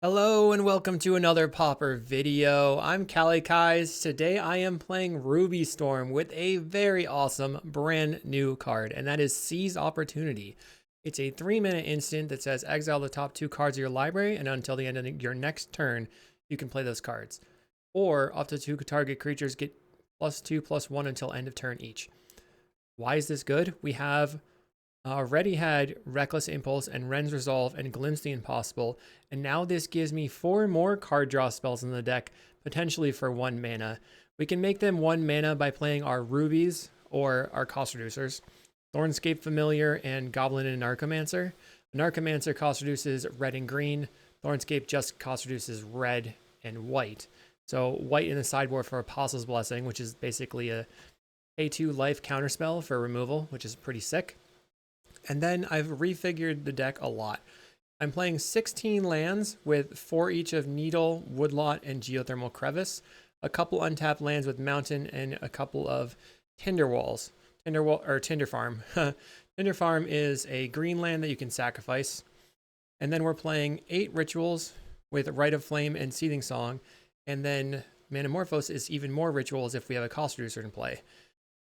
Hello and welcome to another Pauper video. I'm Kalikaiz. Today I am playing Ruby Storm with a very awesome brand new card, and that is Seize Opportunity. It's a 3-minute instant that says exile the top 2 cards of your library, and until the end of your next turn, you can play those cards. Or up to 2 target creatures get +2/+1 until end of turn each. Why is this good? We have already had Reckless Impulse and Ren's Resolve and Glimpse the Impossible, and now this gives me 4 more card draw spells in the deck, potentially for 1 mana. We can make them 1 mana by playing our Rubies or our cost reducers. Thornscape Familiar and Goblin and Narcomancer. Narcomancer cost reduces red and green. Thornscape just cost reduces red and white. So white in the sideboard for Apostle's Blessing, which is basically a A2 life counterspell for removal, which is pretty sick. And then I've refigured the deck a lot. I'm playing 16 lands with 4 each of Needle, Woodlot, and Geothermal Crevice, a couple untapped lands with Mountain, and a couple of Tinder Walls. Tinder Farm. Tinder Farm is a green land that you can sacrifice. And then we're playing 8 rituals with Rite of Flame and Seething Song. And then Manamorphose is even more rituals if we have a cost reducer in play.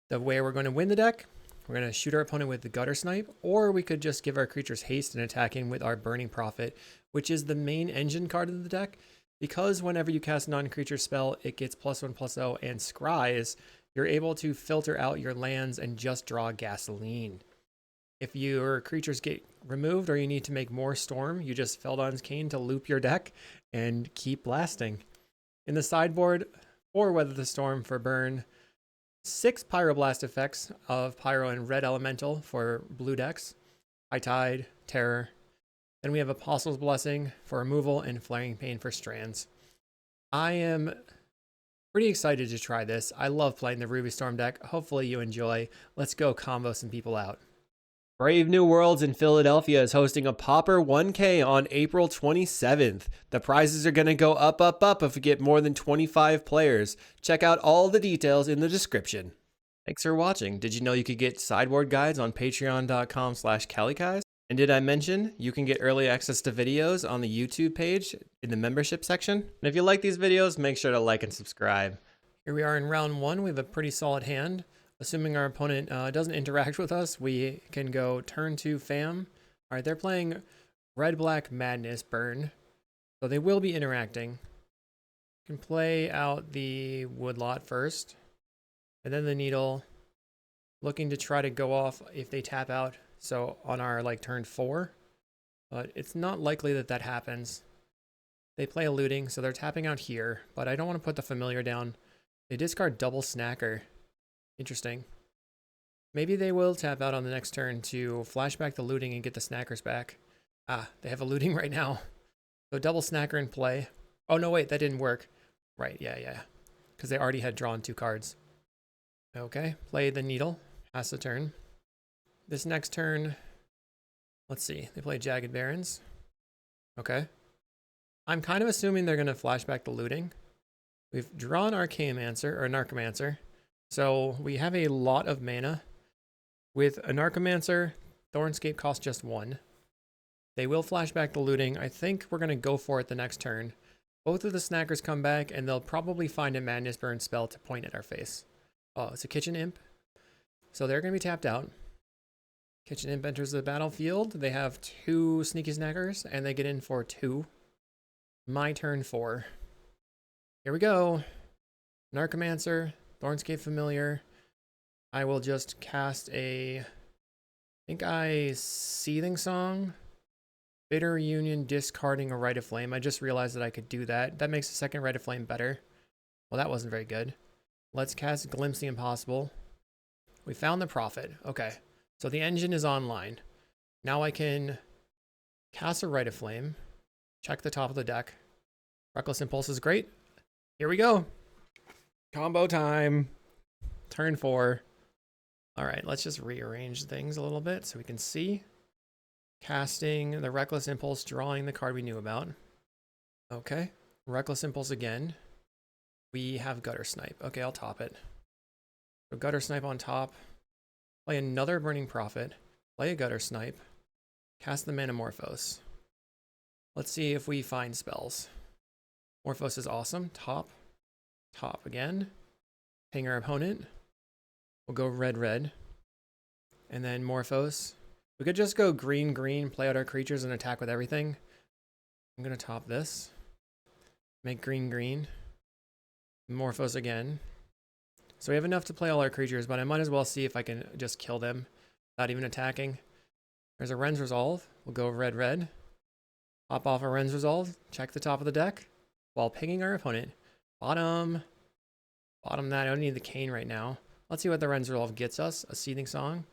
The way we're going to win the deck: we're going to shoot our opponent with the Gutter Snipe, or we could just give our creatures haste and attack him with our Burning Prophet, which is the main engine card of the deck. Because whenever you cast a non-creature spell, it gets +1/+0 and scries, you're able to filter out your lands and just draw gasoline. If your creatures get removed or you need to make more Storm, you just Feldon's Cane to loop your deck and keep blasting. In the sideboard, 4 Weather the Storm for burn, 6 Pyroblast effects of Pyro and Red Elemental for blue decks, High Tide, Terror. Then we have Apostle's Blessing for removal and Flaring Pain for strands. I am pretty excited to try this. I love playing the Ruby Storm deck. Hopefully you enjoy. Let's go combo some people out. Brave New Worlds in Philadelphia is hosting a Pauper 1K on April 27th. The prizes are going to go up, up, up if we get more than 25 players. Check out all the details in the description. Thanks for watching. Did you know you could get sideboard guides on patreon.com/Kalikaiz? And did I mention you can get early access to videos on the YouTube page in the membership section? And if you like these videos, make sure to like and subscribe. Here we are in round 1. We have a pretty solid hand. Assuming our opponent doesn't interact with us, we can go turn 2 Fam. All right, they're playing Red-Black Madness Burn, so they will be interacting. Can play out the Woodlot first, and then the Needle, looking to try to go off if they tap out. So on our turn 4, but it's not likely that that happens. They play a Looting, so they're tapping out here, but I don't want to put the Familiar down. They discard Double Snacker. Interesting. Maybe they will tap out on the next turn to flashback the Looting and get the Snackers back. Ah, they have a Looting right now. So double Snacker in play. Oh, no, wait, that didn't work. Right, yeah. Because they already had drawn 2 cards. Okay, play the Needle. Pass the turn. This next turn, let's see. They play Jagged Barrens. Okay. I'm kind of assuming they're going to flashback the Looting. We've drawn Archaeomancer, or Narcomancer. So we have a lot of mana. With a Narcomancer, Thornscape costs just 1. They will flashback the Looting. I think we're going to go for it the next turn. Both of the Snackers come back, and they'll probably find a Madness Burn spell to point at our face. Oh, it's a Kitchen Imp. So they're going to be tapped out. Kitchen Imp enters the battlefield. They have 2 Sneaky Snackers, and they get in for 2. My turn 4. Here we go. Narcomancer, Thornscape Familiar. I will just cast I think Seething Song. Bitter Union, discarding a Rite of Flame. I just realized that I could do that. That makes the second Rite of Flame better. Well, that wasn't very good. Let's cast Glimpse the Impossible. We found the Prophet. Okay, so the engine is online. Now I can cast a Rite of Flame. Check the top of the deck. Reckless Impulse is great. Here we go. Combo time. Turn 4. All right, let's just rearrange things a little bit so we can see. Casting the Reckless Impulse, drawing the card we knew about. Okay, Reckless Impulse again. We have Gutter Snipe. Okay, I'll top it. So Gutter Snipe on top. Play another Burning Prophet. Play a Gutter Snipe. Cast the Manamorphose. Let's see if we find spells. Morphos is awesome. Top. Top again. Ping our opponent. We'll go red, red. And then Morphos. We could just go green, green, play out our creatures and attack with everything. I'm going to top this. Make green, green. Morphos again. So we have enough to play all our creatures, but I might as well see if I can just kill them without even attacking. There's a Ren's Resolve. We'll go red, red. Pop off a Ren's Resolve. Check the top of the deck while pinging our opponent. Bottom. Bottom that. I don't need the cane right now. Let's see what the Ren's Resolve gets us. A Seething Song.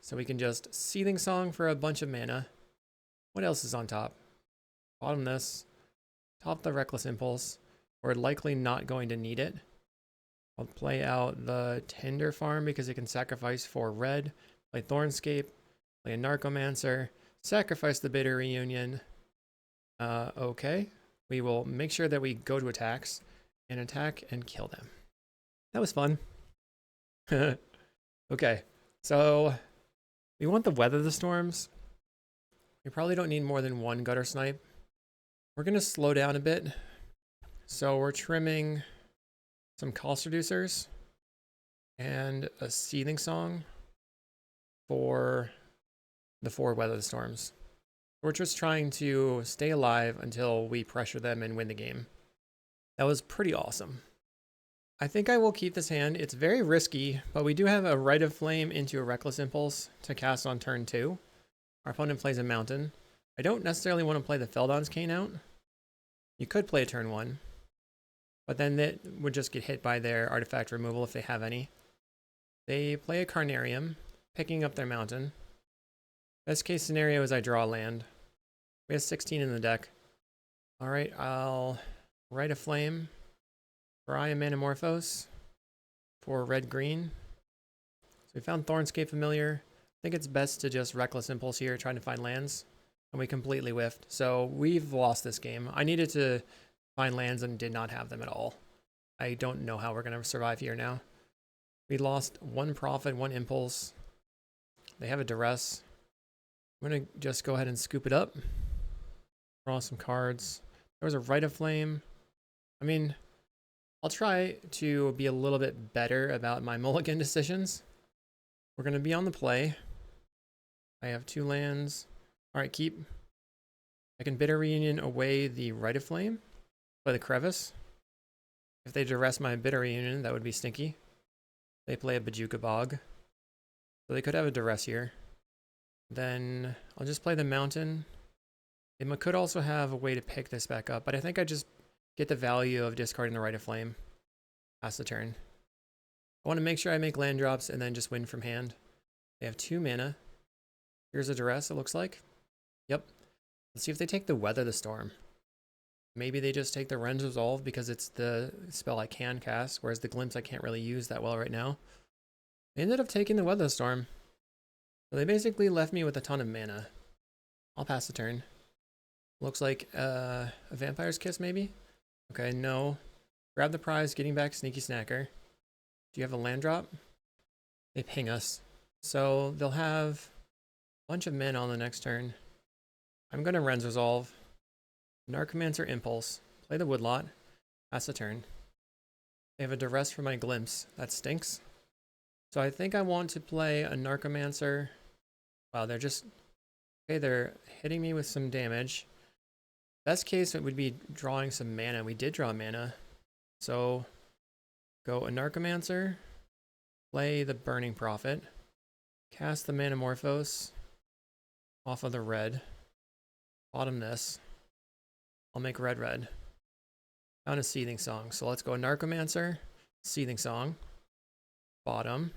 So we can just Seething Song for a bunch of mana. What else is on top? Bottom this. Top the Reckless Impulse. We're likely not going to need it. I'll play out the Tinder Farm because it can sacrifice 4 red. Play Thornscape. Play a Narcomancer. Sacrifice the Bitter Reunion. Okay. We will make sure that we go to attacks and attack and kill them. That was fun. Okay. So we want the Weather the Storms. We probably don't need more than 1 Gutter Snipe. We're going to slow down a bit. So we're trimming some Cost Reducers and a Seething Song for the 4 Weather the Storms. We're just trying to stay alive until we pressure them and win the game. That was pretty awesome. I think I will keep this hand. It's very risky, but we do have a Rite of Flame into a Reckless Impulse to cast on turn 2. Our opponent plays a Mountain. I don't necessarily want to play the Feldon's Cane out. You could play a turn 1, but then that would just get hit by their artifact removal if they have any. They play a Carnarium, picking up their Mountain. Best case scenario is I draw a land. We have 16 in the deck. Alright, I'll Rite of Flame. Pariah Manamorphose for red-green. So we found Thornscape Familiar. I think it's best to just Reckless Impulse here, trying to find lands. And we completely whiffed. So we've lost this game. I needed to find lands and did not have them at all. I don't know how we're going to survive here now. We lost 1 Profit, 1 Impulse. They have a Duress. I'm going to just go ahead and scoop it up. Draw some cards. There was a Rite of Flame. I mean, I'll try to be a little bit better about my mulligan decisions. We're going to be on the play. I have 2 lands. All right, keep. I can Bitter Reunion away the Rite of Flame. Play the Crevice. If they duress my Bitter Reunion, that would be stinky. They play a Bajuka Bog. So they could have a duress here. Then I'll just play the Mountain. They could also have a way to pick this back up, but I think I just get the value of discarding the Rite of Flame. Pass the turn. I want to make sure I make land drops and then just win from hand. They have 2 mana. Here's a duress, it looks like. Yep. Let's see if they take the Weather the Storm. Maybe they just take the Ren's Resolve because it's the spell I can cast, whereas the Glimpse I can't really use that well right now. They ended up taking the Weather the Storm. So they basically left me with a ton of mana. I'll pass the turn. Looks like a Vampire's Kiss maybe? Okay, no. Grab the prize, getting back Sneaky Snacker. Do you have a land drop? They ping us. So they'll have a bunch of mana on the next turn. I'm going to Ren's Resolve. Narcomancer Impulse. Play the Woodlot. Pass the turn. They have a Duress for my Glimpse. That stinks. So I think I want to play a Narcomancer. Wow, they're just... Okay, they're hitting me with some damage. Best case, it would be drawing some mana. We did draw mana. So, go a Narcomancer. Play the Burning Prophet. Cast the Manamorphose off of the red. Bottom this. I'll make red, red. Found a Seething Song. So let's go a Narcomancer. Seething Song. Bottom.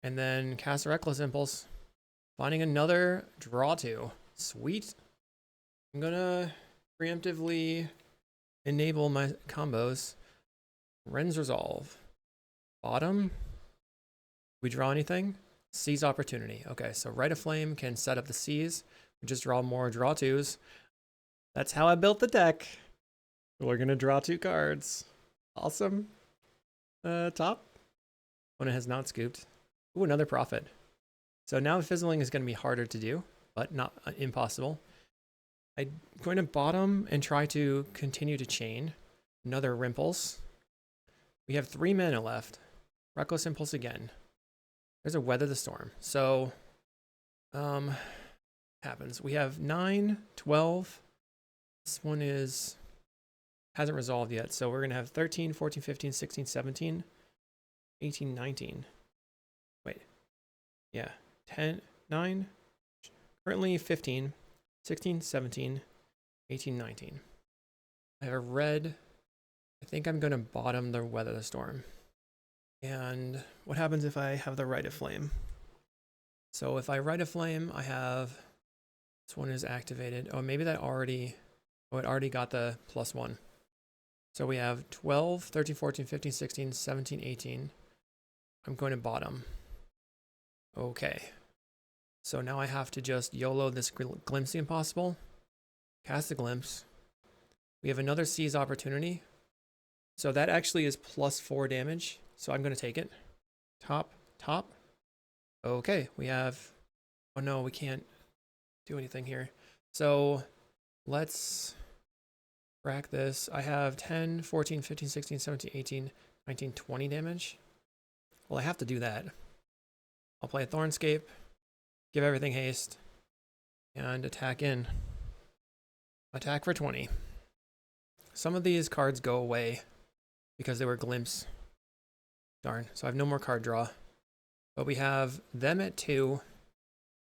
And then cast a Reckless Impulse. Finding another draw 2. Sweet. I'm gonna preemptively enable my combos. Ren's Resolve. Bottom. We draw anything? Seize Opportunity. Okay, so Rite of Flame can set up the Seize. We just draw more draw 2s. That's how I built the deck. We're gonna draw 2 cards. Awesome. Top. Opponent has not scooped. Ooh, another Prophet. So now fizzling is going to be harder to do, but not impossible. I'm going to bottom and try to continue to chain. Another Rimpulse. We have 3 mana left. Reckless Impulse again. There's a Weather the Storm. So, happens. We have 9, 12. This one hasn't resolved yet. So we're going to have 13, 14, 15, 16, 17, 18, 19. Wait. Yeah. 10, 9. Currently 15, 16, 17, 18, 19. I have a red. I think I'm going to bottom the Weather the Storm. And what happens if I have the Rite of Flame? So if I Rite of Flame, I have... This one is activated. Oh, maybe that already... Oh, it already got the +1. So we have 12, 13, 14, 15, 16, 17, 18. I'm going to bottom. Okay. So now I have to just YOLO this Glimpse the Impossible. Cast the Glimpse. We have another Seize Opportunity. So that actually is +4 damage. So I'm going to take it. Top. Okay, we have... Oh no, we can't do anything here. So let's crack this. I have 10, 14, 15, 16, 17, 18, 19, 20 damage. Well, I have to do that. I'll play a Thornscape, give everything haste, and attack in. Attack for 20. Some of these cards go away because they were Glimpse. Darn. So I have no more card draw. But we have them at 2.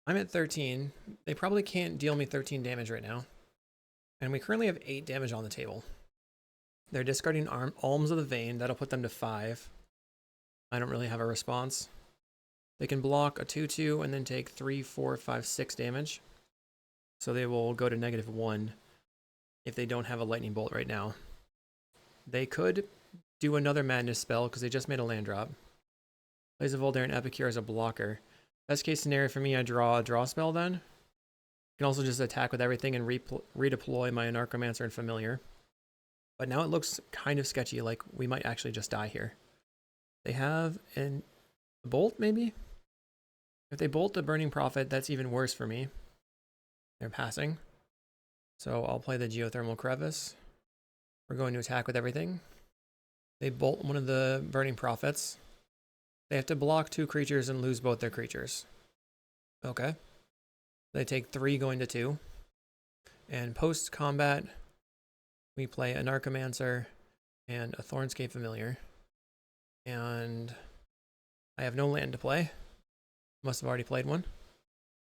I'm at 13. They probably can't deal me 13 damage right now. And we currently have 8 damage on the table. They're discarding Alms of the Vein. That'll put them to 5. I don't really have a response. They can block a 2/2 and then take 3, 4, 5, 6 damage. So they will go to -1 if they don't have a Lightning Bolt right now. They could do another Madness spell because they just made a land drop. Plays a Voldaren Epicure as a blocker. Best case scenario for me, I draw a draw spell then. I can also just attack with everything and redeploy my Anarchomancer and Familiar. But now it looks kind of sketchy, like we might actually just die here. They have a Bolt, maybe? If they bolt the Burning Prophet, that's even worse for me. They're passing. So I'll play the Geothermal Crevice. We're going to attack with everything. They bolt one of the Burning Prophets. They have to block 2 creatures and lose both their creatures. Okay. They take 3 going to 2. And post-combat, we play a Narcomancer and a Thornscape Familiar. And I have no land to play. Must have already played one.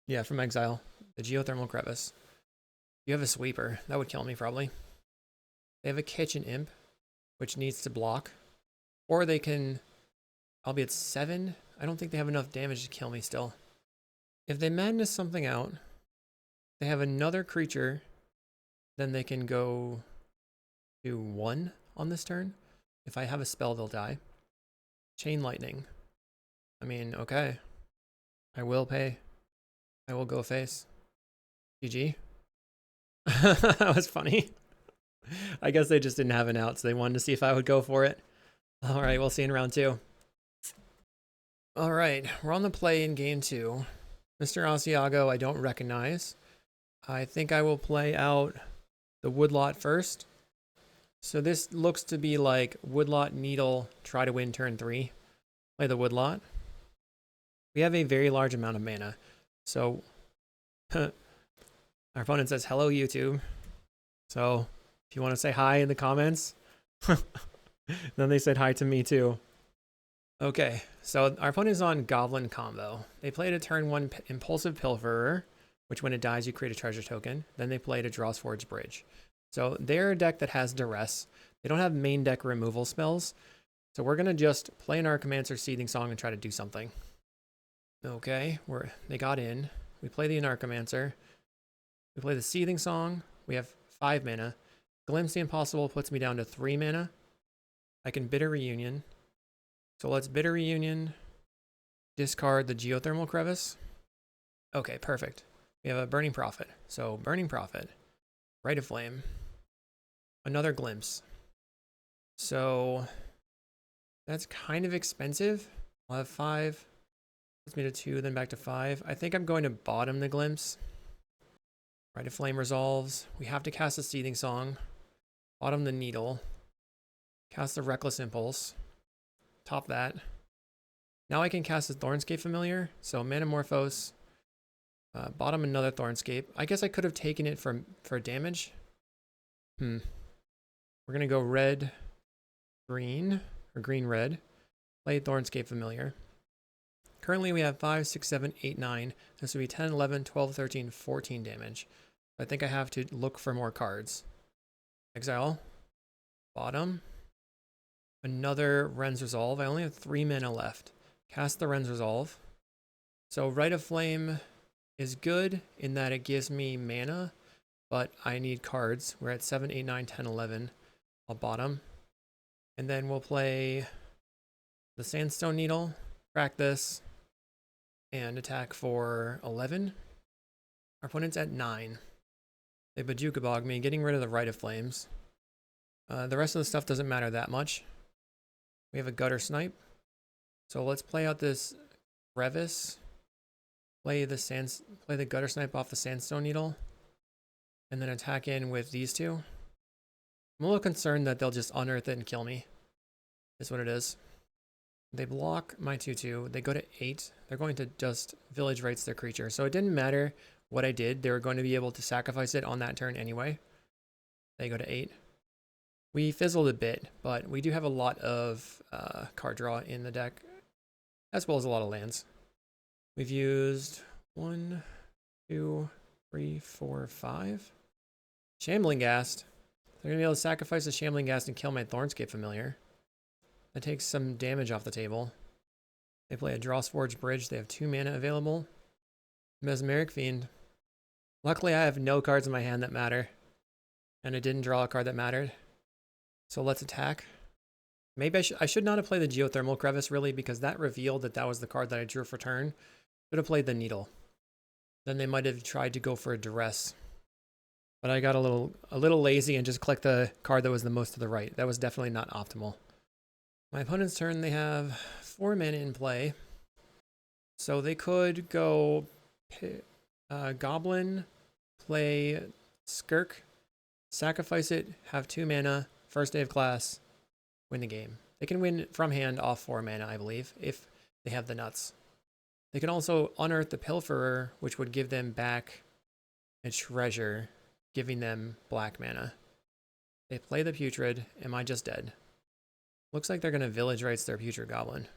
Yeah, from exile. The Geothermal Crevice. You have a Sweeper. That would kill me, probably. They have a Kitchen Imp, which needs to block. Or they can... I'll be at 7. I don't think they have enough damage to kill me still. If they Madness something out, they have another creature, then they can go to 1 on this turn. If I have a spell, they'll die. Chain Lightning. I mean, okay. I will pay. I will go face. GG. That was funny. I guess they just didn't have an out, so they wanted to see if I would go for it. All right, we'll see in round 2. All right, we're on the play in game 2. Mr. Asiago, I don't recognize. I think I will play out the Woodlot first. So this looks to be like Woodlot, Needle, try to win turn 3. Play the Woodlot. We have a very large amount of mana. So our opponent says, hello, YouTube. So if you want to say hi in the comments, then they said hi to me too. Okay, so our opponent is on Goblin combo. They played a turn 1 Impulsive Pilferer, which when it dies, you create a treasure token. Then they played a Drawsforge Bridge. So they're a deck that has Duress. They don't have main deck removal spells. So we're going to just play an Anarchomancer Seething Song and try to do something. Okay, they got in. We play the Anarchomancer. We play the Seething Song. We have 5 mana. Glimpse the Impossible puts me down to 3 mana. I can Bitter Reunion. So let's Bitter Reunion. Discard the Geothermal Crevice. Okay, perfect. We have a Burning Prophet. So Burning Prophet. Rite of Flame. Another Glimpse. So that's kind of expensive. I'll have 5. Puts me to 2, then back to 5. I think I'm going to bottom the Glimpse. Rite of Flame resolves. We have to cast a Seething Song. Bottom the Needle. Cast the Reckless Impulse. Top that. Now I can cast a Thornscape Familiar. So Manamorphose. Bottom another Thornscape. I guess I could have taken it for damage. We're going to go red, green, or green, red. Play Thornscape Familiar. Currently we have 5, 6, 7, 8, 9. This would be 10, 11, 12, 13, 14 damage. I think I have to look for more cards. Exile. Bottom. Another Ren's Resolve. I only have 3 mana left. Cast the Ren's Resolve. So Rite of Flame is good in that it gives me mana, but I need cards. We're at 7, 8, 9, 10, 11. I'll bottom. And then we'll play the Sandstone Needle, crack this, and attack for 11. Our opponent's at 9. They Bajukabog me, getting rid of the Rite of Flames. The rest of the stuff doesn't matter that much. We have a Gutter Snipe. So let's play out this Crevice. Play the Gutter Snipe off the Sandstone Needle. And then attack in with these two. I'm a little concerned that they'll just unearth it and kill me. That's what it is. They block my 2/2. They go to 8. They're going to just Village Rites their creature. So it didn't matter what I did. They were going to be able to sacrifice it on that turn anyway. They go to 8. We fizzled a bit, but we do have a lot of card draw in the deck, as well as a lot of lands. We've used 1, 2, 3, 4, 5. Shambling Ghast. They're going to be able to sacrifice the Shambling Ghast and kill my Thornscape Familiar. That takes some damage off the table. They play a Drawsforge Bridge. They have 2 mana available. Mesmeric Fiend. Luckily, I have no cards in my hand that matter. And I didn't draw a card that mattered. So let's attack. Maybe I should not have played the Geothermal Crevice, really, because that revealed that that was the card that I drew for turn. Should have played the Needle. Then they might have tried to go for a Duress. But I got a little lazy and just clicked the card that was the most to the right. That was definitely not optimal. My opponent's turn, they have 4 mana in play. So they could go Goblin, play Skirk, sacrifice it, have 2 mana, first day of class, win the game. They can win from hand off 4 mana, I believe, if they have the nuts. They can also unearth the Pilferer, which would give them back a treasure, giving them black mana. They play the Putrid. Am I just dead? Looks like they're going to Village Rites their Putrid Goblin.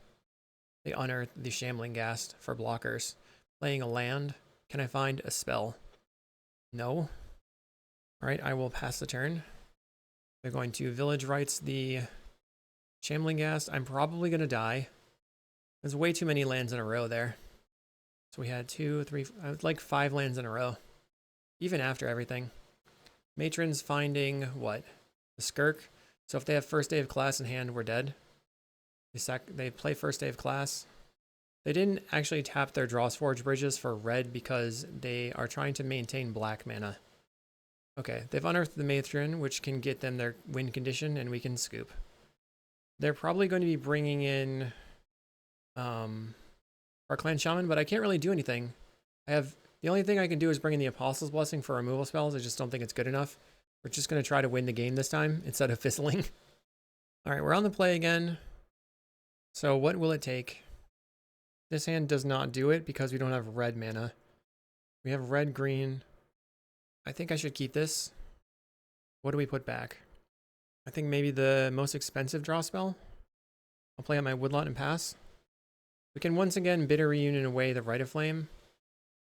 They unearth the Shambling Ghast for blockers. Playing a land. Can I find a spell? No. Alright, I will pass the turn. They're going to Village Rites the Shambling Ghast. I'm probably going to die. There's way too many lands in a row there. So we had 2, 3, like 5 lands in a row. Even after everything. Matron's finding what? The Skirk. So if they have first day of class in hand, we're dead. They play first day of class. They didn't actually tap their Drawsforge Bridges for red because they are trying to maintain black mana. Okay, they've unearthed the Matron, which can get them their win condition, and we can scoop. They're probably going to be bringing in our Clan Shaman, but I can't really do anything. The only thing I can do is bring in the Apostle's Blessing for removal spells. I just don't think it's good enough. We're just going to try to win the game this time instead of fizzling. All right, we're on the play again. So what will it take? This hand does not do it because we don't have red mana. We have red, green. I think I should keep this. What do we put back? I think maybe the most expensive draw spell. I'll play on my Woodlot and pass. We can once again Bitter Reunion away the Rite of Flame.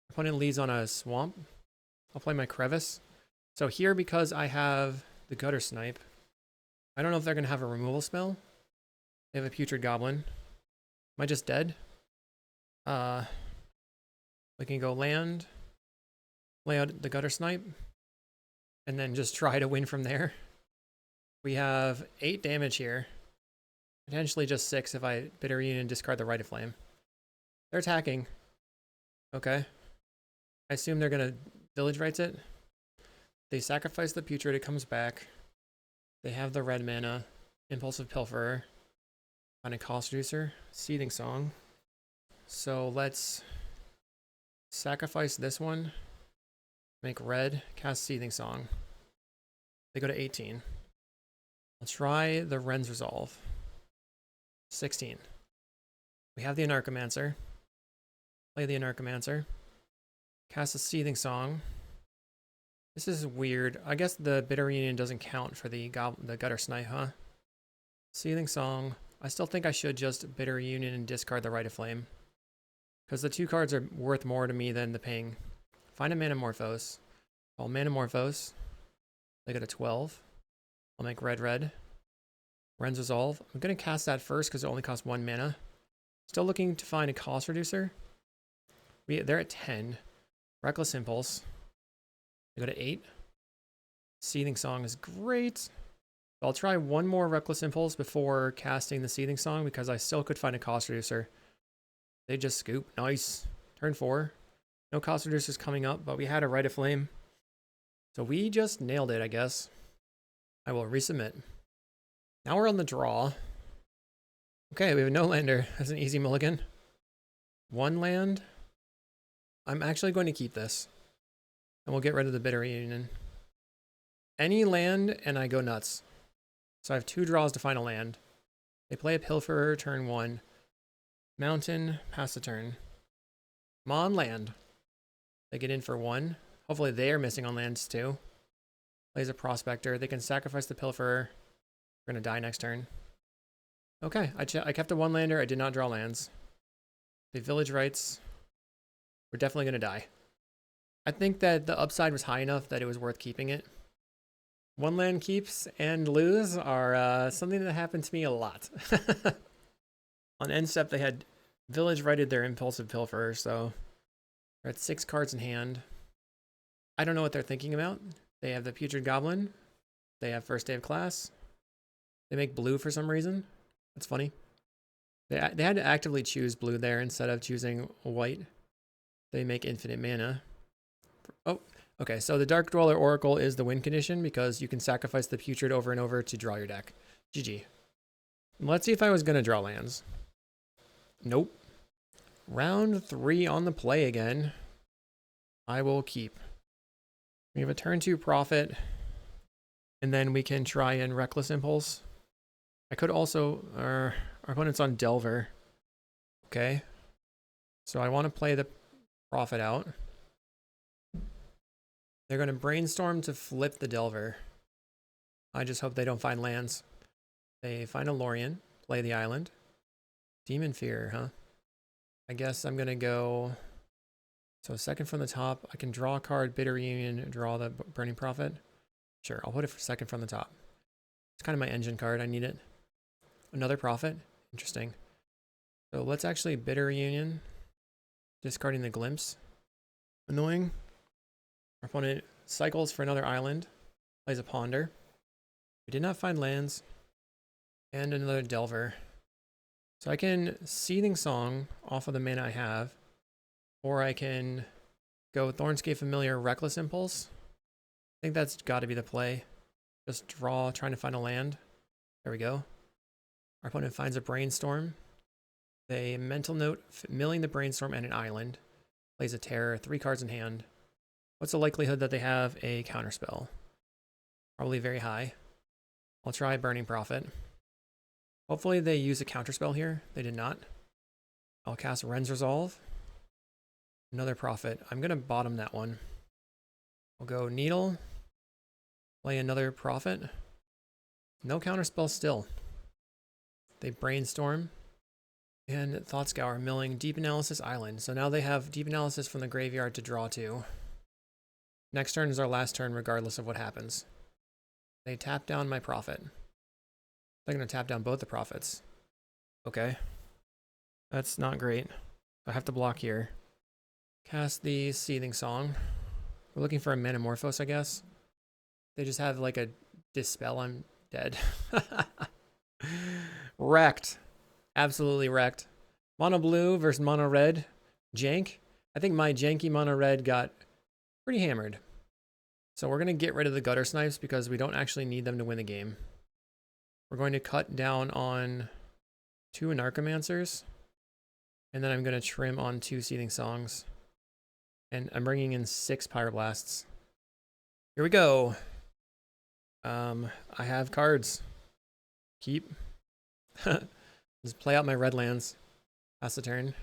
Opponent leads on a Swamp. I'll play my Crevice. So here, because I have the Gutter Snipe, I don't know if they're going to have a removal spell. They have a Putrid Goblin. Am I just dead? We can go land, lay out the Gutter Snipe, and then just try to win from there. We have 8 damage here. Potentially just 6 if I Bitter Reunion and discard the Rite of Flame. They're attacking. Okay. I assume they're going to Village Rites it. They sacrifice the Putrid, it comes back. They have the red mana, Impulsive Pilferer, on a cost reducer, Seething Song. So let's sacrifice this one. Make red, cast Seething Song. They go to 18. I'll try the Ren's Resolve. 16. We have the Anarchomancer. Play the Anarchomancer. Cast a Seething Song. This is weird. I guess the Bitter Reunion doesn't count for the Gutter Snipe, huh? Seething Song. I still think I should just Bitter Reunion and discard the Rite of Flame. Because the 2 cards are worth more to me than the ping. Find a Manamorphose. I'll Manamorphose. They go to 12. I'll make red, red. Ren's Resolve. I'm going to cast that first because it only costs 1 mana. Still looking to find a cost reducer. They're at 10. Reckless Impulse. They go to 8. Seething Song is great. I'll try one more Reckless Impulse before casting the Seething Song because I still could find a cost reducer. They just scoop. Nice. Turn 4. No cost reducers coming up, but we had a Rite of Flame. So we just nailed it, I guess. I will resubmit. Now we're on the draw. Okay, we have no lander. That's an easy mulligan. 1 land. I'm actually going to keep this. And we'll get rid of the Bitter Reunion. Any land, and I go nuts. So I have 2 draws to find a land. They play a Pilferer, turn 1. Mountain, pass the turn. Mon land. They get in for 1. Hopefully they are missing on lands too. Plays a Prospector. They can sacrifice the Pilferer. We're going to die next turn. Okay, I kept a 1-lander. I did not draw lands. The Village Rites. We're definitely going to die. I think that the upside was high enough that it was worth keeping it. 1 land keeps and lose are something that happened to me a lot. On end step, they had Village Righted their Impulsive Pilferer, so they're at 6 cards in hand. I don't know what they're thinking about. They have the Putrid Goblin. They have First Day of Class. They make blue for some reason. That's funny. They had to actively choose blue there instead of choosing white. They make infinite mana. Oh, okay. So the Dark Dweller Oracle is the win condition because you can sacrifice the Putrid over and over to draw your deck. GG. Let's see if I was going to draw lands. Nope. Round 3 on the play again. I will keep. We have a turn 2 Prophet. And then we can try and Reckless Impulse. I could also... our opponent's on Delver. Okay. So I want to play the Prophet out. They're going to Brainstorm to flip the Delver. I just hope they don't find lands. They find a Lorien. Play the island. Demon Fear, huh? I guess I'm going to go... So second from the top. I can draw a card, Bitter Reunion, draw the Burning Prophet. Sure, I'll put it for second from the top. It's kind of my engine card. I need it. Another Prophet. Interesting. So let's actually Bitter Reunion. Discarding the Glimpse. Annoying. Our opponent cycles for another island. Plays a Ponder. We did not find lands. And another Delver. So I can Seething Song off of the mana I have. Or I can go Thornscape Familiar, Reckless Impulse. I think that's got to be the play. Just draw, trying to find a land. There we go. Our opponent finds a Brainstorm. They Mental Note, milling the Brainstorm and an island. Plays a Terror, 3 cards in hand. What's the likelihood that they have a counterspell? Probably very high. I'll try Burning Prophet. Hopefully they use a counterspell here. They did not. I'll cast Ren's Resolve. Another Prophet. I'm going to bottom that one. I'll go Needle. Play another Prophet. No counterspell still. They Brainstorm. And Thought Scour, milling Deep Analysis Island. So now they have Deep Analysis from the graveyard to draw to. Next turn is our last turn regardless of what happens. They tap down my Prophet. They're going to tap down both the Prophets. Okay. That's not great. I have to block here. Cast the Seething Song. We're looking for a Manamorphose, I guess. They just have like a Dispel. I'm dead. Wrecked. Absolutely wrecked. Mono blue versus mono red. Jank. I think my janky mono red got pretty hammered. So we're going to get rid of the Gutter Snipes because we don't actually need them to win the game. We're going to cut down on 2 Anarchomancers. And then I'm going to trim on 2 Seething Songs. And I'm bringing in 6 Pyroblasts. Here we go. I have cards. Keep. Just play out my red lands. Pass the turn.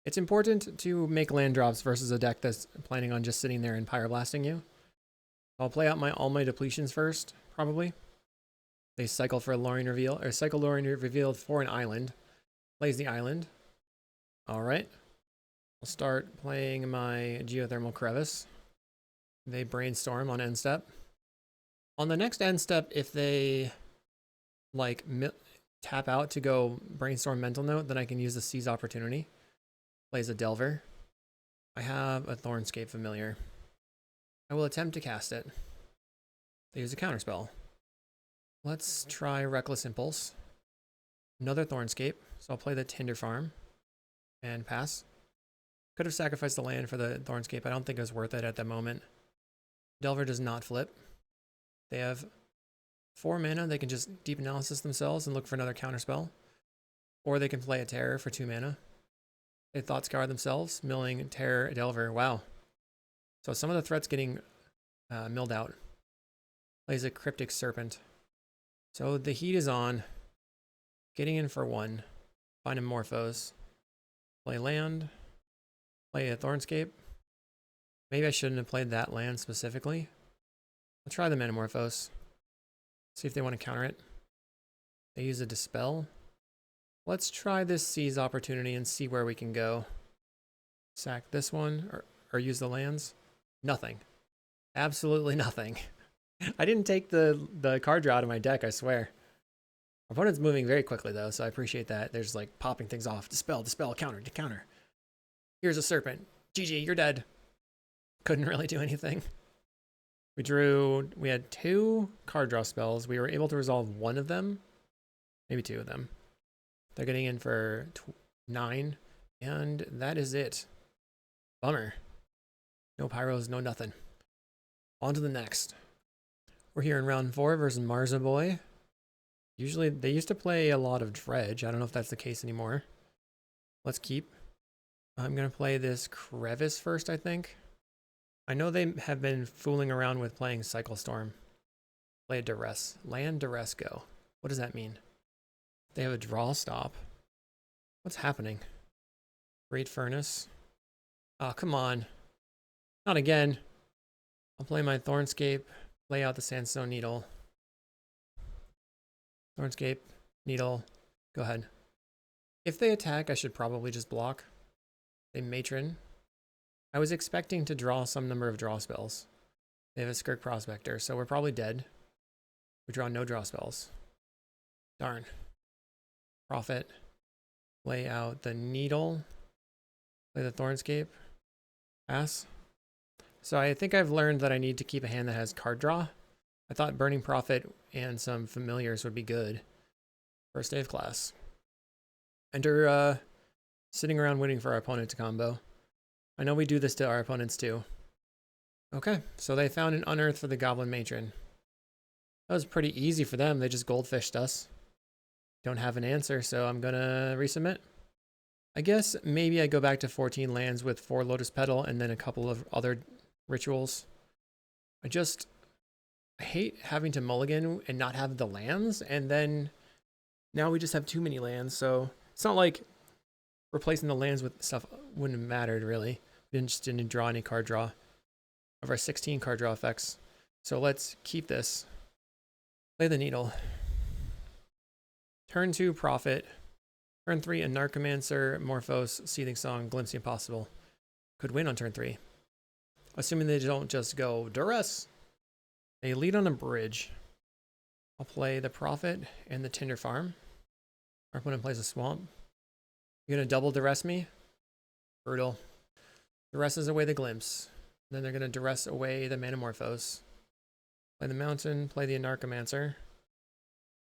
It's important to make land drops versus a deck that's planning on just sitting there and pyroblasting you. I'll play out all my depletions first, probably. They cycle for a Lorien Reveal, or cycle Lorien Reveal for an island. Plays the island. Alright. I'll start playing my Geothermal Crevice. They brainstorm on end step. On the next end step, if they like tap out to go brainstorm mental note, then I can use the seize opportunity. Plays a Delver. I have a Thornscape Familiar. I will attempt to cast it. They use a counterspell. Let's try Reckless Impulse. Another Thornscape, so I'll play the Tinder Farm and pass. Could have sacrificed the land for the Thornscape. I don't think it was worth it at the moment. Delver does not flip. They have 4 mana. They can just deep analysis themselves and look for another counterspell. Or they can play a Terror for 2 mana. They Thought Scour themselves, milling Terror Delver. Wow. So some of the threats getting milled out. Plays a Cryptic Serpent. So the heat is on. Getting in for 1. Find a Morphos. Play land. Play a Thornscape. Maybe I shouldn't have played that land specifically. I'll try the Metamorphose. See if they want to counter it. They use a Dispel. Let's try this Seize opportunity and see where we can go. Sack this one, or use the lands. Nothing. Absolutely nothing. I didn't take the card draw out of my deck, I swear. Opponent's moving very quickly though, so I appreciate that. There's like popping things off. Dispel, dispel, counter, counter. Here's a Serpent. GG, you're dead. Couldn't really do anything. We had 2 card draw spells. We were able to resolve 1 of them. Maybe 2 of them. They're getting in for 9. And that is it. Bummer. No pyros, no nothing. On to the next. We're here in round 4 versus Marza Boy. Usually, they used to play a lot of Dredge. I don't know if that's the case anymore. Let's keep. I'm going to play this Crevice first, I think. I know they have been fooling around with playing Cycle Storm. Play a Duress. Land, Duress, go. What does that mean? They have a draw stop. What's happening? Great Furnace. Oh, come on. Not again. I'll play my Thornscape. Lay out the Sandstone Needle. Thornscape. Needle. Go ahead. If they attack, I should probably just block. They Matron. I was expecting to draw some number of draw spells. They have a Skirk Prospector, so we're probably dead. We draw no draw spells. Darn. Profit. Lay out the Needle. Play the Thornscape. Pass. So I think I've learned that I need to keep a hand that has card draw. I thought Burning Prophet and some Familiars would be good. First day of class. Enter sitting around waiting for our opponent to combo. I know we do this to our opponents too. Okay, so they found an Unearth for the Goblin Matron. That was pretty easy for them. They just goldfished us. Don't have an answer, so I'm gonna resubmit. I guess maybe I go back to 14 lands with 4 Lotus Petal and then a couple of other rituals. I hate having to mulligan and not have the lands, and then now we just have too many lands, so it's not like replacing the lands with stuff wouldn't have mattered really. We didn't draw any card draw of our 16 card draw effects. So let's keep this. Play the Needle. Turn 2, Prophet. Turn 3, a Narcomancer, Morphos, Seething Song, Glimpse the Impossible. Could win on turn 3. Assuming they don't just go Duress. They lead on a bridge. I'll play the Prophet and the Tinder Farm. Our opponent plays a Swamp. You're going to double Duress me? Brutal. Duresses away the Glimpse. Then they're going to Duress away the Manamorphose. Play the Mountain, play the Narcomancer.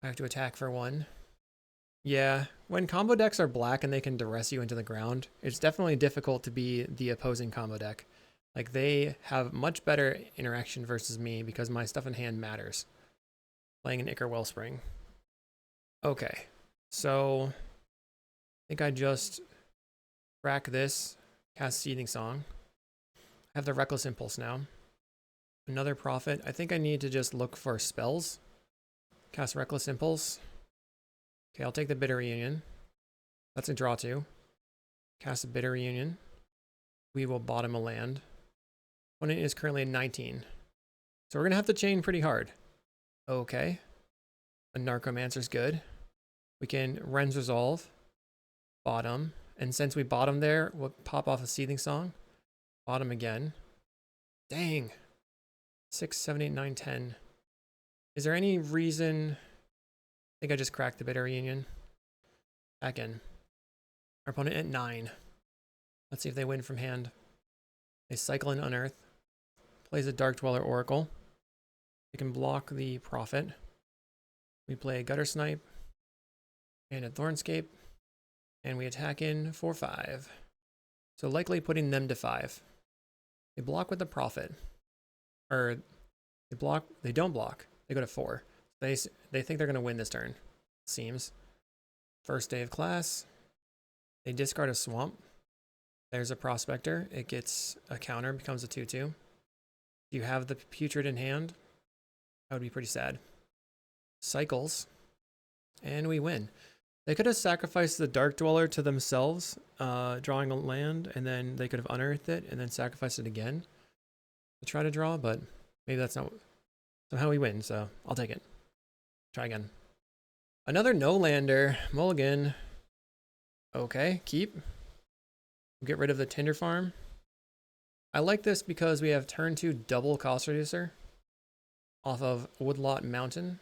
I have to attack for 1. Yeah, when combo decks are black and they can Duress you into the ground, it's definitely difficult to be the opposing combo deck. Like, they have much better interaction versus me because my stuff in hand matters. Playing an Ichor Wellspring. Okay, so I think I just crack this, cast Seething Song. I have the Reckless Impulse now. Another Prophet. I think I need to just look for spells. Cast Reckless Impulse. Okay, I'll take the Bitter Reunion. That's a draw 2. Cast a Bitter Reunion. We will bottom a land. Opponent is currently at 19. So we're going to have to chain pretty hard. Okay. A Narcomancer's good. We can Ren's Resolve. Bottom. And since we bottom there, we'll pop off a Seething Song. Bottom again. Dang. 6, 7, 8, 9, 10. Is there any reason... I think I just cracked the Bitter Reunion. Back in. Our opponent at 9. Let's see if they win from hand. They cycle in Unearth. Plays a Dark Dweller Oracle. They can block the Prophet. We play a Gutter Snipe. And a Thornscape. And we attack in for 5. So likely putting them to 5. They block with the Prophet. Or they don't block. They go to 4. They think they're going to win this turn. Seems. First day of class. They discard a Swamp. There's a Prospector. It gets a counter, becomes a 2/2. If you have the Putrid in hand, that would be pretty sad. Cycles. And we win. They could have sacrificed the Dark Dweller to themselves, drawing a land, and then they could have unearthed it and then sacrificed it again to try to draw, but maybe that's not somehow we win, so I'll take it. Try again. Another no-lander. Mulligan. Okay, keep. Get rid of the Tinder Farm. I like this because we have turn 2 double cost reducer off of Woodlot Mountain.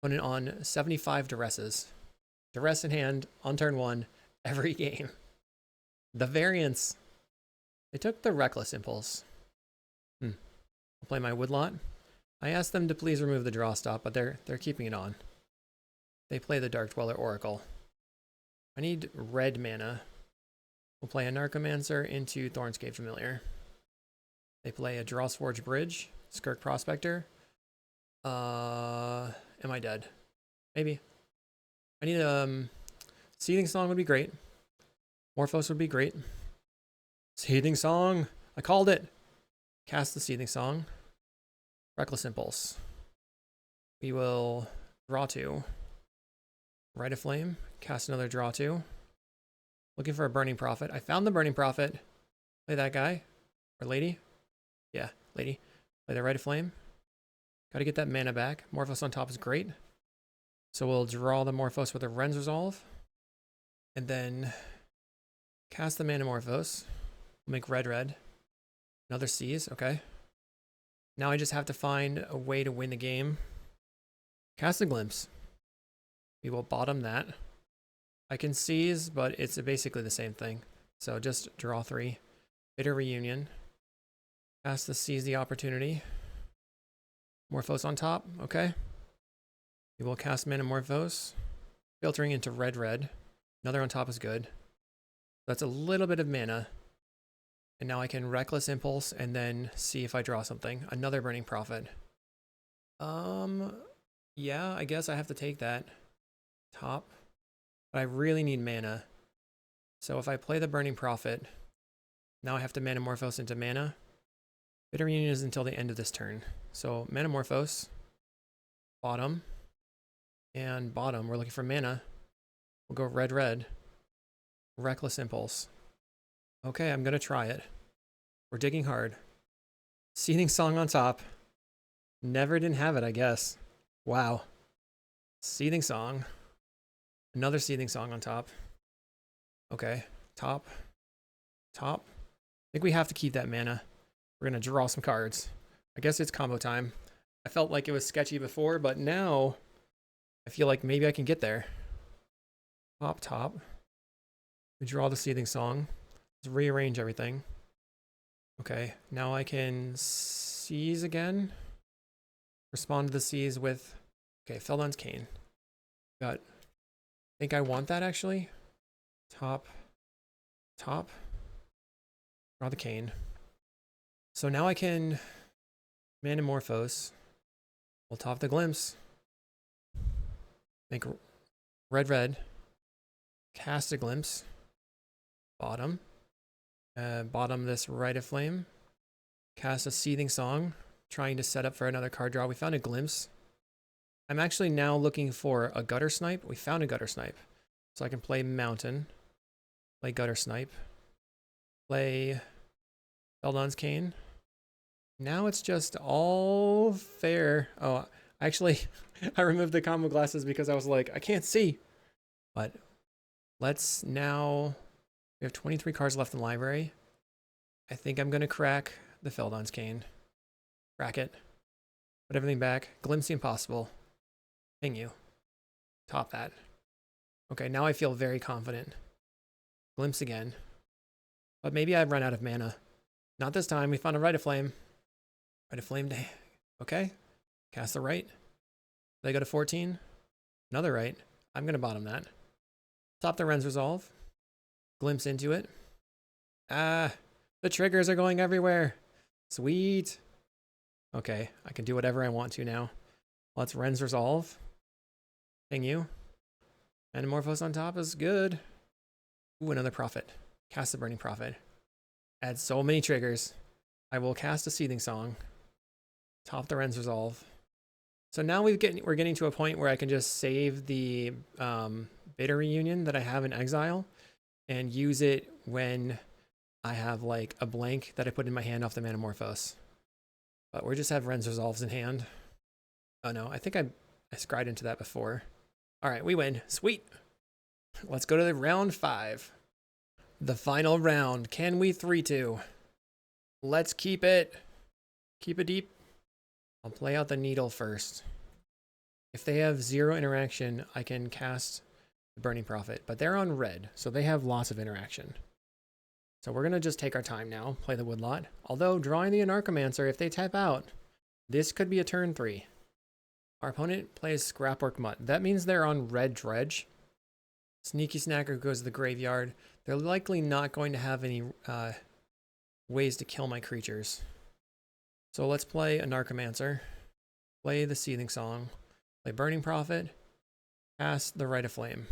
Put it on 75 Duresses. Duress in hand on turn 1 every game. The variance. They took the Reckless Impulse. I'll play my Woodlot. I asked them to please remove the draw stop, but they're keeping it on. They play the Dark Dweller Oracle. I need red mana. We'll play a Narcomancer into Thornscape Familiar. They play a Drawsforge Bridge, Skirk Prospector. Am I dead? Maybe. I need Seething Song would be great. Morphos would be great. Seething Song! I called it! Cast the Seething Song. Reckless Impulse. We will draw 2. Rite of Flame. Cast another draw 2. Looking for a Burning Prophet. I found the Burning Prophet. Play that guy. Or lady. Yeah, lady. Play the Rite of Flame. Gotta get that mana back. Morphos on top is great. So we'll draw the Morphos with a Ren's Resolve. And then cast the mana Morphos. We'll make red. Another Seize, okay. Now I just have to find a way to win the game. Cast a Glimpse. We will bottom that. I can Seize, but it's basically the same thing. So just draw 3. Bitter Reunion. Cast the Seize the Opportunity. Morphos on top, okay. We will cast Mana Morphos. Filtering into red. Another on top is good. That's a little bit of mana. And now I can Reckless Impulse and then see if I draw something. Another Burning Prophet. Yeah, I guess I have to take that. Top. But I really need mana. So if I play the Burning Prophet, now I have to Mana Morphos into mana. Bitter Reunion is until the end of this turn. So Mana Morphos. Bottom. And bottom, we're looking for mana. We'll go red. Reckless Impulse. Okay, I'm gonna try it. We're digging hard. Seething Song on top. Never didn't have it, I guess. Wow. Seething Song. Another Seething Song on top. Okay, top. I think we have to keep that mana. We're gonna draw some cards. I guess it's combo time. I felt like it was sketchy before, but now I feel like maybe I can get there. Top. We draw the Seething Song. Let's rearrange everything. Okay, now I can Seize again. Respond to the Seize with, okay, Feldon's Cane. I think I want that actually. Top. Draw the Cane. So now I can Mana Morphos. We'll top the Glimpse. Make red. Cast a Glimpse. Bottom. Bottom this Rite of Flame. Cast a Seething Song. trying to set up for another card draw. We found a glimpse. I'm actually now looking for a gutter snipe. We found a gutter snipe. So I can play mountain, play gutter snipe, play Eldon's Cane. Now it's just all fair. Oh, actually, I removed the combo glasses because I was like, I can't see. But let's now, we have 23 cards left in the library. I think I'm going to crack the Feldon's Cane. Crack it. Put everything back. Glimpse the Impossible. Ping you. Top that. Okay, now I feel very confident. Glimpse again. But maybe I've run out of mana. Not this time. We found a Rite of Flame. Rite of Flame. Okay. Cast the right. They go to 14. Another right. I'm going to bottom that. Top the Ren's Resolve. Glimpse into it. Ah, the triggers are going everywhere. Sweet. Okay, I can do whatever I want to now. Let's Ren's Resolve. Ping you. Metamorphose on top is good. Ooh, another Prophet. Cast the Burning Prophet. Add so many triggers. I will cast a Seething Song. Top the Ren's Resolve. So now we're getting to a point where I can just save the Bitter Reunion that I have in Exile and use it when I have like a blank that I put in my hand off the Metamorphose. But we just have Ren's Resolves in hand. Oh no, I think I scryed into that before. All right, we win. Sweet. Let's go to the round 5. The final round. Can we 3-2? Let's keep it. Keep it deep. I'll play out the Needle first. If they have 0 interaction, I can cast the Burning Prophet. But they're on red, so they have lots of interaction. So we're going to just take our time now, play the Woodlot. Although, drawing the Anarchomancer, if they tap out, this could be a turn 3. Our opponent plays Scrapwork Mutt. That means they're on red Dredge. Sneaky Snacker goes to the graveyard. They're likely not going to have any ways to kill my creatures. So let's play Anarchomancer. Play the Seething Song. Play Burning Prophet. Cast the Rite of Flame.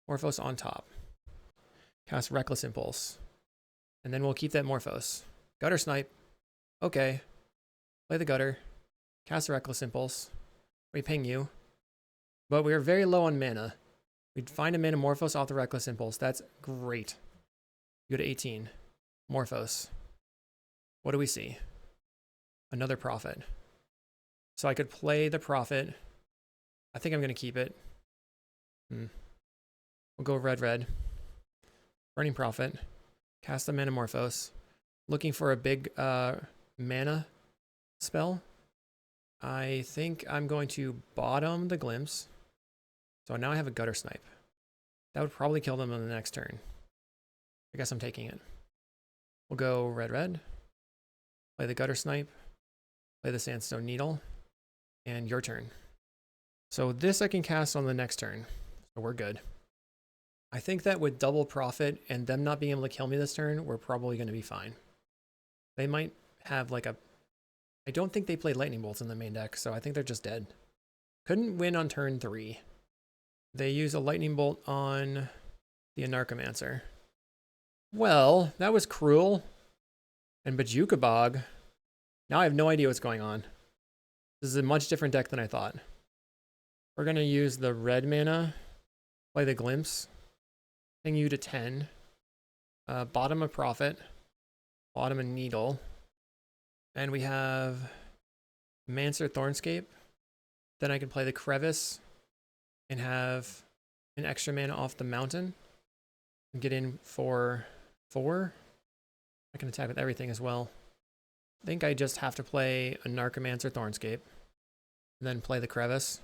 Morphos on top. Cast Reckless Impulse. And then we'll keep that Morphos. Gutter Snipe. Okay. Play the Gutter. Cast a Reckless Impulse. We ping you. But we are very low on mana. We'd find a Metamorphose off the Reckless Impulse. That's great. Go to 18. Morphos. What do we see? Another Prophet. So I could play the Prophet. I think I'm going to keep it. We'll go red. Burning Prophet. Cast the Metamorphose. Looking for a big mana spell. I think I'm going to bottom the Glimpse. So now I have a Gutter Snipe. That would probably kill them on the next turn. I guess I'm taking it. We'll go red. Play the Gutter Snipe. Play the Sandstone Needle. And your turn. So this I can cast on the next turn. So we're good. I think that with double Prophet and them not being able to kill me this turn, we're probably going to be fine. They might have like a... I don't think they play Lightning Bolts in the main deck, so I think they're just dead. Couldn't win on turn 3. They use a Lightning Bolt on the Anarchomancer. Well, that was cruel. And Bajuka Bog. Now I have no idea what's going on. This is a much different deck than I thought. We're going to use the red mana. Play the Glimpse. Ping you to 10. Bottom a Prophet. Bottom a Needle. And we have Mancer Thornscape. Then I can play the Crevice and have an extra mana off the mountain and get in for 4. I can attack with everything as well. I think I just have to play a Narcomancer Thornscape and then play the Crevice.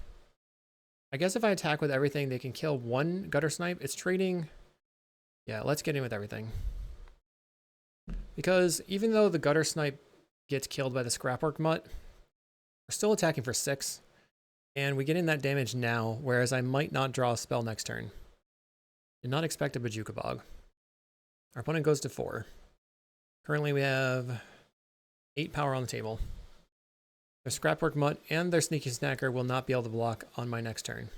I guess if I attack with everything, they can kill 1 Gutter Snipe. It's trading. Yeah, let's get in with everything. Because even though the Gutter Snipe gets killed by the Scrapwork Mutt, we're still attacking for 6. And we get in that damage now, whereas I might not draw a spell next turn. Did not expect a Bajuka Bog. Our opponent goes to 4. Currently we have 8 power on the table. Their Scrapwork Mutt and their Sneaky Snacker will not be able to block on my next turn.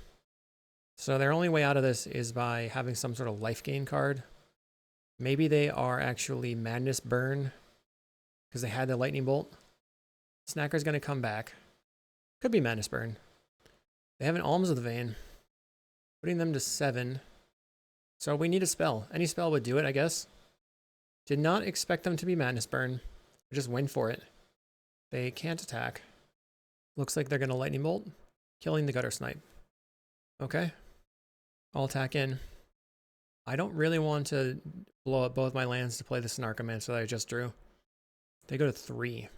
So their only way out of this is by having some sort of life gain card. Maybe they are actually Madness Burn because they had the Lightning Bolt. Snacker's going to come back. Could be Madness Burn. They have an Alms of the Vein. Putting them to 7. So we need a spell. Any spell would do it, I guess. Did not expect them to be Madness Burn. Just went for it. They can't attack. Looks like they're going to Lightning Bolt, killing the Gutter Snipe. Okay. I'll attack in. I don't really want to blow up both my lands to play the Snarkomancer that I just drew. They go to 3.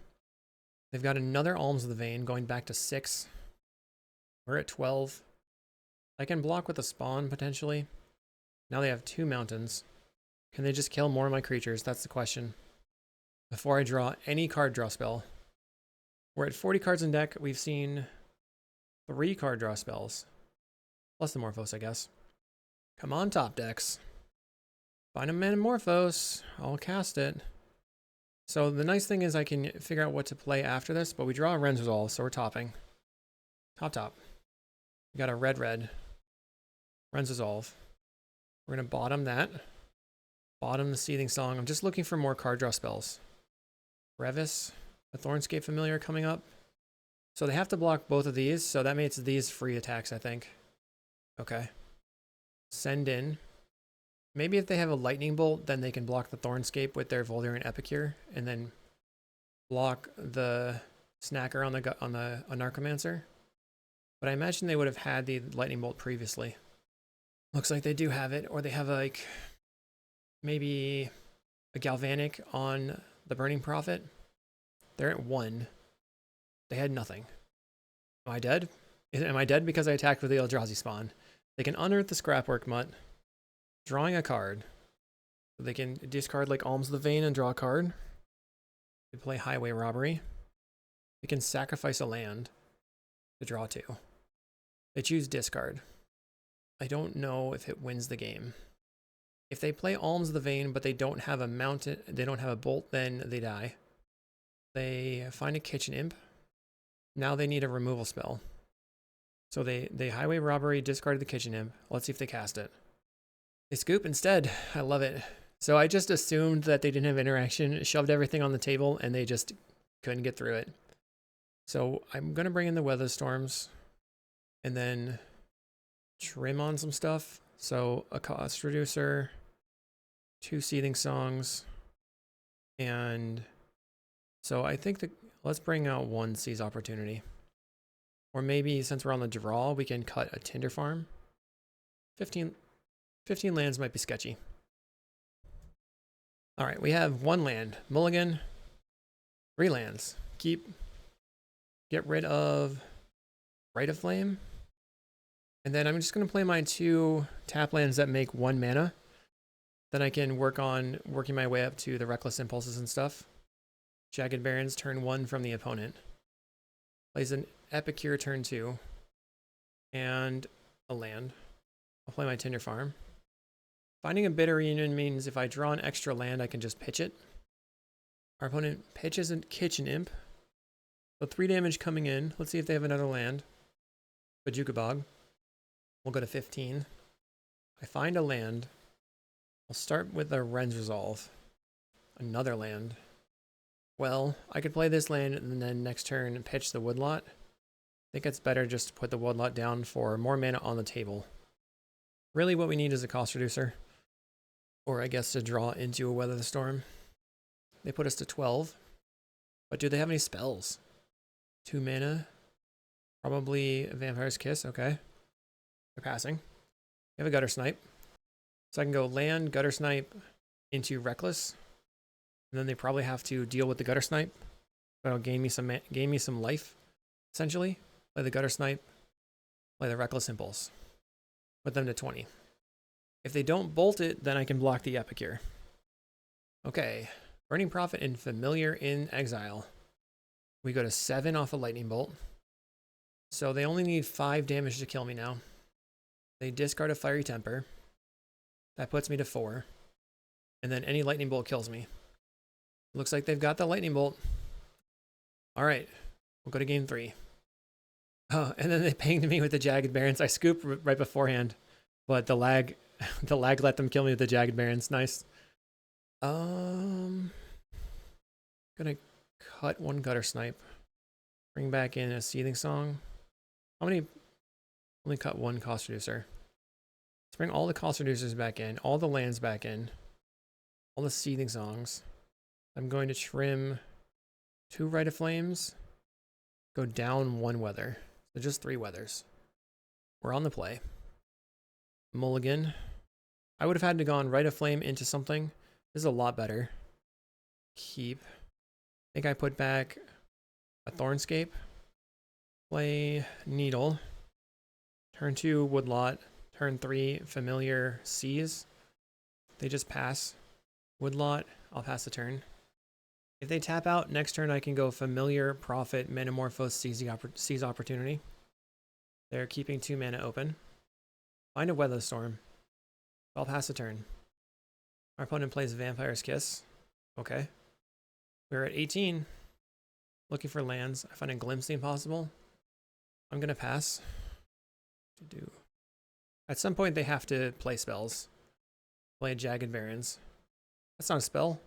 They've got another Alms of the Vein going back to 6. We're at 12. I can block with a spawn potentially. Now they have 2 mountains. Can they just kill more of my creatures? That's the question. Before I draw any card draw spell. We're at 40 cards in deck. We've seen 3 card draw spells. Plus the Morphos, I guess. Come on, top decks. Find a Manamorphose. I'll cast it. So the nice thing is I can figure out what to play after this, but we draw a Ren's Resolve, so we're topping. Top. We got a red. Ren's Resolve. We're going to bottom that. Bottom the Seething Song. I'm just looking for more card draw spells. Revis, a Thornscape Familiar coming up. So they have to block both of these, so that makes these free attacks, I think. Okay. Send in. Maybe if they have a Lightning Bolt, then they can block the Thornscape with their Voldemort Epicure, and then block the Snacker on the Narcomancer. But I imagine they would have had the Lightning Bolt previously. Looks like they do have it, or they have like maybe a Galvanic on the Burning Prophet. They're at 1. They had nothing. Am I dead? Am I dead because I attacked with the Eldrazi spawn? They can unearth the Scrapwork Mutt, drawing a card. So they can discard like Alms of the Vein and draw a card. They play Highway Robbery. They can sacrifice a land to draw 2. They choose discard. I don't know if it wins the game. If they play Alms of the Vein, but they don't have a mountain, they don't have a bolt, then they die. They find a Kitchen Imp. Now they need a removal spell. So they Highway Robbery, discarded the Kitchen Imp. Let's see if they cast it. They scoop instead. I love it. So I just assumed that they didn't have interaction, shoved everything on the table, and they just couldn't get through it. So I'm going to bring in the Weather Storms and then trim on some stuff. So a Cost Reducer, 2 Seething Songs, and so I think let's bring out 1 Seize Opportunity. Or maybe since we're on the draw, we can cut a Tinder Farm. 15 lands might be sketchy. All right, we have 1 land. Mulligan. 3 lands. Keep. Get rid of Rite of Flame. And then I'm just going to play my 2 tap lands that make 1 mana. Then I can work on working my way up to the Reckless Impulses and stuff. Jagged Barrens, turn 1 from the opponent. Plays an Epicure turn 2. And a land. I'll play my Tinder Farm. Finding a Bitter Reunion means if I draw an extra land, I can just pitch it. Our opponent pitches a Kitchen Imp. So 3 damage coming in. Let's see if they have another land. Bajuka Bog. We'll go to 15. I find a land. I'll start with a Ren's Resolve. Another land. Well, I could play this land and then next turn pitch the Woodlot. I think it's better just to put the Woodlot down for more mana on the table. Really what we need is a Cost Reducer. Or I guess to draw into a Weather the Storm. They put us to 12. But do they have any spells? 2 mana. Probably a Vampire's Kiss, okay. They're passing. We have a Gutter Snipe. So I can go land, Gutter Snipe into Reckless. And then they probably have to deal with the Gutter Snipe. But it'll gain me some life, essentially. Play the Gutter Snipe. Play the Reckless Impulse. Put them to 20. If they don't bolt it, then I can block the Epicure. Okay. Burning Prophet and Familiar in Exile. We go to 7 off a Lightning Bolt. So they only need 5 damage to kill me now. They discard a Fiery Temper. That puts me to 4. And then any Lightning Bolt kills me. Looks like they've got the Lightning Bolt. Alright. We'll go to game 3. Oh, and then they pinged me with the Jagged Barrens. I scooped right beforehand. But the lag let them kill me with the Jagged Barrens. Nice. Gonna cut 1 Gutter Snipe. Bring back in a Seething Song. How many? Only cut one cost reducer. Let's bring all the cost reducers back in, all the lands back in, all the Seething Songs. I'm going to trim 2 Rite of Flames, go down 1 weather. So just 3 weathers. We're on the play. Mulligan. I would have had to gone Rite of Flame into something. This is a lot better. Keep. I think I put back a Thornscape. Play Needle. Turn 2 Woodlot. Turn 3 Familiar Seas. They just pass. Woodlot, I'll pass the turn. If they tap out, next turn I can go Familiar, Prophet, Metamorphose, Seize Opportunity. They're keeping 2 mana open. Find a Weather Storm. I'll pass the turn. Our opponent plays Vampire's Kiss. Okay. We're at 18. Looking for lands. I find a Glimpse the Impossible. I'm going to pass. At some point they have to play spells. Play Jagged Barrens. That's not a spell.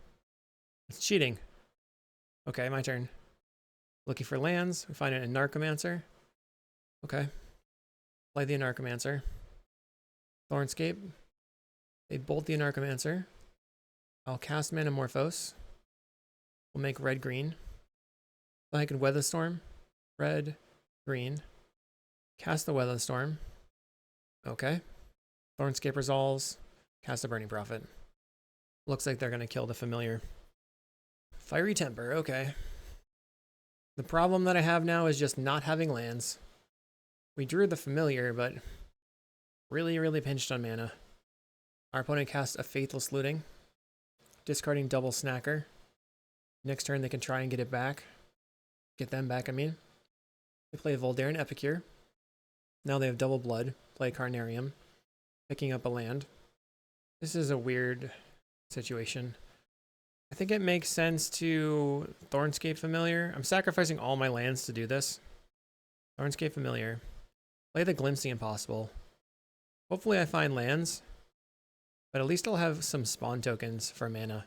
It's cheating. Okay, my turn. Looking for lands. We find a Narcomancer. Okay. Play the Narcomancer. Thornscape. They bolt the Narcomancer. I'll cast Metamorphose. We'll make red-green. I can Weather Storm. Red, green. Cast the Weather Storm. Okay. Thornscape resolves. Cast a Burning Prophet. Looks like they're going to kill the Familiar. Fiery Temper, okay. The problem that I have now is just not having lands. We drew the Familiar, but really pinched on mana. Our opponent casts a Faithless Looting, discarding double Snacker. Next turn they can try and get it back. Get them back, I mean. They play Voldaren Epicure. Now they have double blood. Play Carnarium. Picking up a land. This is a weird situation. I think it makes sense to Thornscape Familiar. I'm sacrificing all my lands to do this. Thornscape Familiar. Play the Glimpse the Impossible. Hopefully I find lands. But at least I'll have some spawn tokens for mana.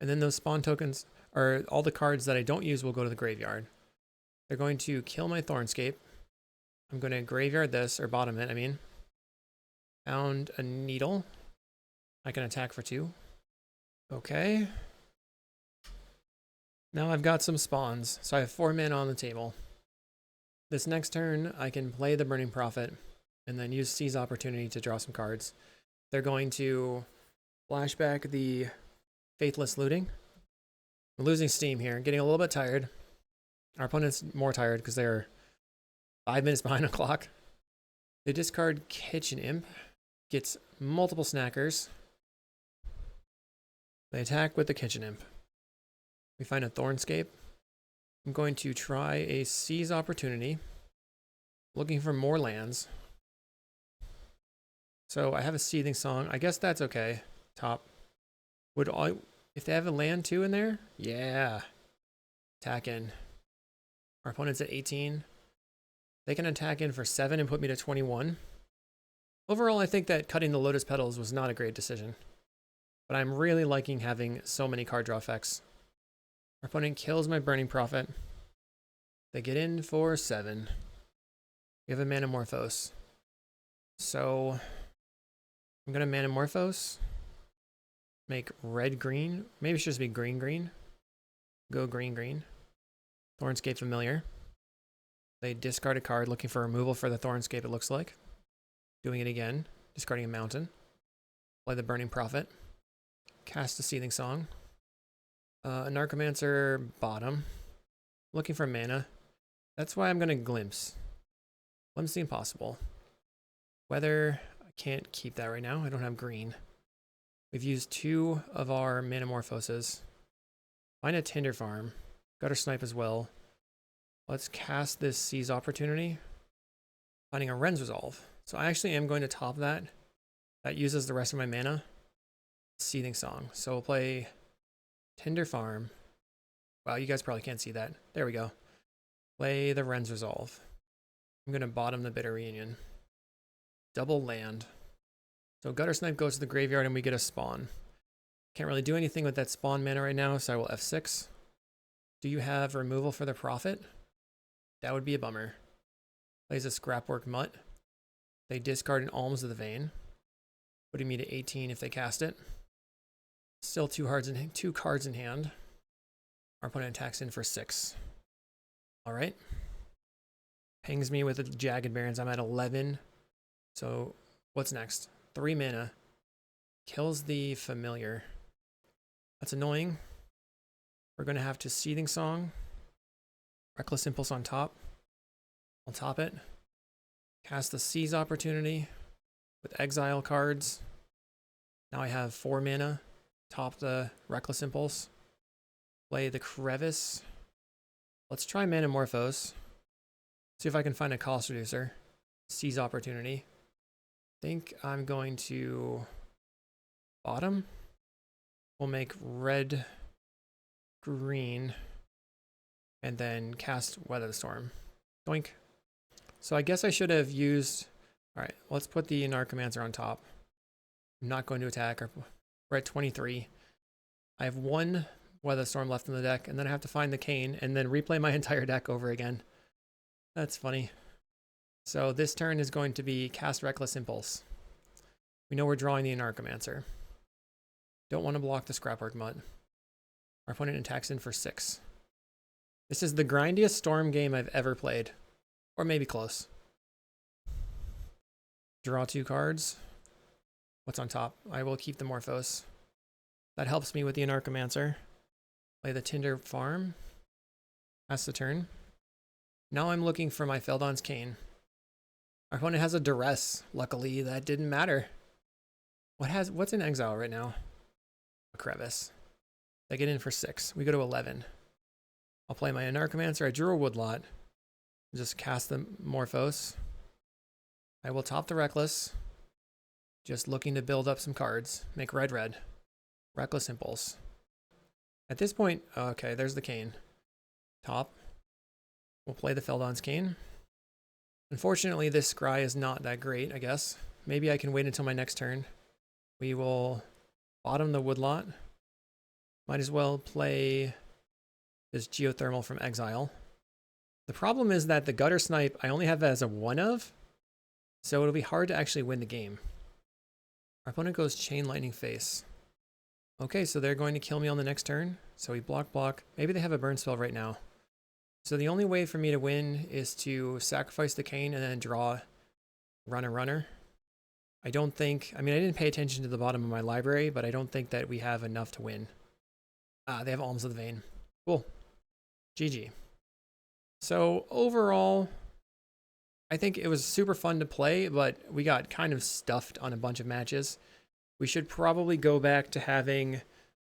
And then those spawn tokens, or all the cards that I don't use, will go to the graveyard. They're going to kill my Thornscape. I'm going to graveyard this, or bottom it, I mean. Found a Needle. I can attack for 2. Okay. Now I've got some spawns, so I have 4 mana on the table. This next turn, I can play the Burning Prophet, and then use Seize Opportunity to draw some cards. They're going to flashback the Faithless Looting. I'm losing steam here, getting a little bit tired. Our opponent's more tired because they're 5 minutes behind the clock. They discard Kitchen Imp. Gets multiple snackers. They attack with the Kitchen Imp. We find a Thornscape. I'm going to try a Seize Opportunity. Looking for more lands. So I have a Seething Song. I guess that's okay. Top. If they have a land too in there? Yeah. Attack in. Our opponent's at 18. They can attack in for 7 and put me to 21. Overall, I think that cutting the Lotus Petals was not a great decision. But I'm really liking having so many card draw effects. Our opponent kills my Burning Prophet. They get in for 7. We have a Metamorphose. So I'm going to Metamorphose. Make red-green. Maybe it should just be green-green. Go green-green. Thornscape Familiar. They discard a card looking for removal for the Thornscape, it looks like. Doing it again. Discarding a mountain. Play the Burning Prophet. Cast a Seething Song. A Narcomancer bottom. Looking for mana. That's why I'm going to Glimpse. Glimpse the Impossible. Weather, I can't keep that right now. I don't have green. We've used 2 of our Metamorphoses. Find a Tinder Farm. Gutter Snipe as well. Let's cast this Seize Opportunity. Finding a Ren's Resolve. So I actually am going to top that. That uses the rest of my mana. Seething Song. So we'll play Tinder Farm. Wow, you guys probably can't see that. There we go. Play the Ren's Resolve. I'm going to bottom the Bitter Reunion. Double land. So Gutter Snipe goes to the graveyard and we get a spawn. Can't really do anything with that spawn mana right now, so I will F6. Do you have removal for the Prophet? That would be a bummer. Plays a Scrapwork Mutt. They discard an Alms of the Vein, putting me to 18 if they cast it. Still two cards in hand. Our opponent attacks in for 6. All right. Pings me with the Jagged Barons. I'm at 11. So what's next? 3 mana. Kills the Familiar. That's annoying. We're going to have to Seething Song. Reckless Impulse on top. I'll top it. Cast the Seize Opportunity with exile cards. Now I have 4 mana. Top the Reckless Impulse. Play the Crevice. Let's try Manamorphose. See if I can find a cost reducer. Seize Opportunity. I think I'm going to bottom. We'll make red, green, and then cast Weather the Storm. Doink. So I guess I should have used... Alright, let's put the Narcomancer on top. I'm not going to attack. We're at 23. I have 1 Weather Storm left in the deck, and then I have to find the Cane, and then replay my entire deck over again. That's funny. So this turn is going to be cast Reckless Impulse. We know we're drawing the Narcomancer. Don't want to block the Scrapwork Mutt. Our opponent attacks in for 6. This is the grindiest Storm game I've ever played. Or maybe close. Draw 2 cards. What's on top? I will keep the Morphos. That helps me with the Anarchomancer. Play the Tinder Farm. Pass the turn. Now I'm looking for my Feldon's Cane. Our opponent has a Duress. Luckily, that didn't matter. What's in exile right now? A Crevice. They get in for 6. We go to 11. I'll play my Anarchomancer. I drew a Woodlot. Just cast the Morphos. I will top the Reckless. Just looking to build up some cards. Make red. Reckless Impulse. At this point, okay, there's the Cane. Top. We'll play the Feldon's Cane. Unfortunately, this scry is not that great, I guess. Maybe I can wait until my next turn. We will bottom the Woodlot. Might as well play this Geothermal from exile. The problem is that the Gutter Snipe, I only have that as a 1 of, so it'll be hard to actually win the game. Our opponent goes Chain Lightning Face. Okay, so they're going to kill me on the next turn. So we block. Maybe they have a burn spell right now. So the only way for me to win is to sacrifice the Cane and then draw runner. I didn't pay attention to the bottom of my library, but I don't think that we have enough to win. They have Alms of the Vein. Cool. GG. So overall, I think it was super fun to play, but we got kind of stuffed on a bunch of matches. We should probably go back to having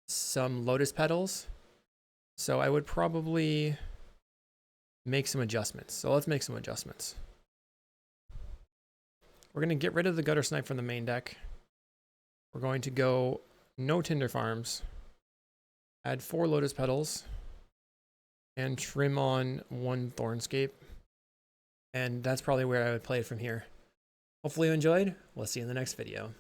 some Lotus Petals. So I would probably make some adjustments. So let's make some adjustments. We're going to get rid of the Gutter Snipe from the main deck. We're going to go no Tinder Farms. Add 4 Lotus Petals. And trim on 1 Thornscape. And that's probably where I would play it from here. Hopefully you enjoyed. We'll see you in the next video.